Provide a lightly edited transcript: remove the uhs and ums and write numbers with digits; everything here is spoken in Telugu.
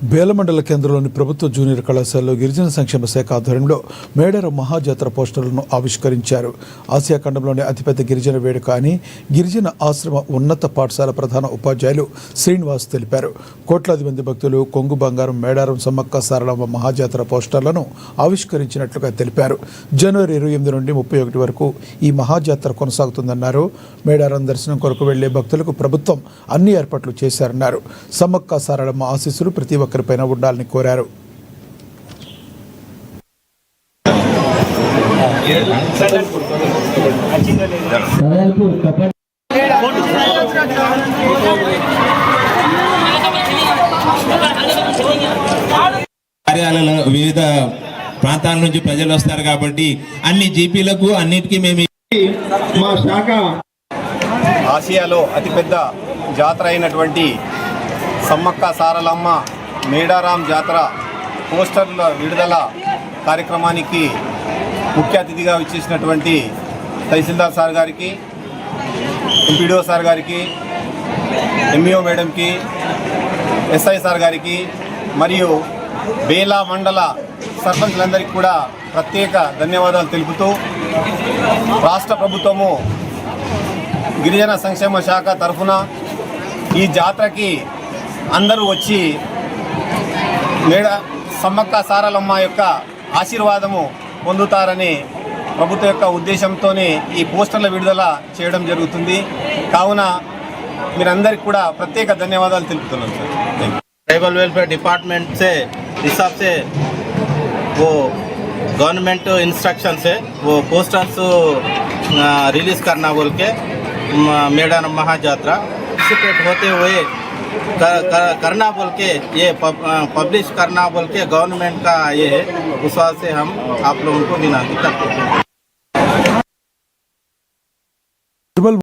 బేలమండల కేంద్రంలోని ప్రభుత్వ జూనియర్ కళాశాలలో గిరిజన సంక్షేమ శాఖ ఆధ్వర్యంలో మేడారం మహాజాతర పోస్టర్లను ఆవిష్కరించారు. ఆసియా ఖండంలోని అతిపెద్ద గిరిజన వేడుక అని గిరిజన ఆశ్రమ ఉన్నత పాఠశాల ప్రధాన ఉపాధ్యాయులు శ్రీనివాస్ తెలిపారు. కోట్లాది మంది భక్తులు కొంగు బంగారం మేడారం సమ్మక్క సారలమ్మ మహాజాతర పోస్టర్లను ఆవిష్కరించినట్లుగా తెలిపారు. జనవరి 28 నుండి 31 వరకు ఈ మహాజాతర కొనసాగుతుందన్నారు. మేడారం దర్శనం కొరకు వెళ్లే భక్తులకు ప్రభుత్వం అన్ని ఏర్పాట్లు చేశారన్నారు. సమ్మక్క సారలమ్మ ఆశీస్సులు ప్రతి ఒక్కరిపైన ఉండాలని కోరారు. కార్యాలయాల వివిధ ప్రాంతాల నుంచి ప్రజలు వస్తారు కాబట్టి అన్ని జీపీలకు అన్నిటికీ మేము మా శాఖ ఆసియాలో అతిపెద్ద జాతర అయినటువంటి సమ్మక్క సారలమ్మ మేడారం జాతర పోస్టర్ల విడుదల కార్యక్రమానికి ముఖ్య అతిథిగా వచ్చేసినటువంటి తహసీల్దార్ సార్ గారికి, ఎంపీడీఓ సార్ గారికి, ఎంఈఓ మేడంకి, ఎస్ఐ సార్ గారికి మరియు బేలా మండల సర్పంచ్లందరికీ కూడా ప్రత్యేక ధన్యవాదాలు తెలుపుతూ రాష్ట్ర ప్రభుత్వము గిరిజన సంక్షేమ శాఖ తరఫున ఈ జాతరకి అందరూ వచ్చి సమ్మక్క సారలమ్మ యొక్క ఆశీర్వాదము పొందుతారని ప్రభుత్వం యొక్క ఉద్దేశంతోనే ఈ పోస్టర్ల విడుదల చేయడం జరుగుతుంది. కావున మీరందరికీ కూడా ప్రత్యేక ధన్యవాదాలు తెలుపుతున్నాం సార్. ट्राइबल वेलफेयर डिपार्टमेंट से हिसाब से वो गवर्नमेंट इंस्ट्रक्शन से वो पोस्टर्स रिलीज़ करना बोल के मेडारम महाजात्रा पार्टिसिपेट होते हुए करना बोल के ये पब्लिश करना बोल के गवर्नमेंट का ये है। उस वजह से हम आप लोगों को विनती करते हैं।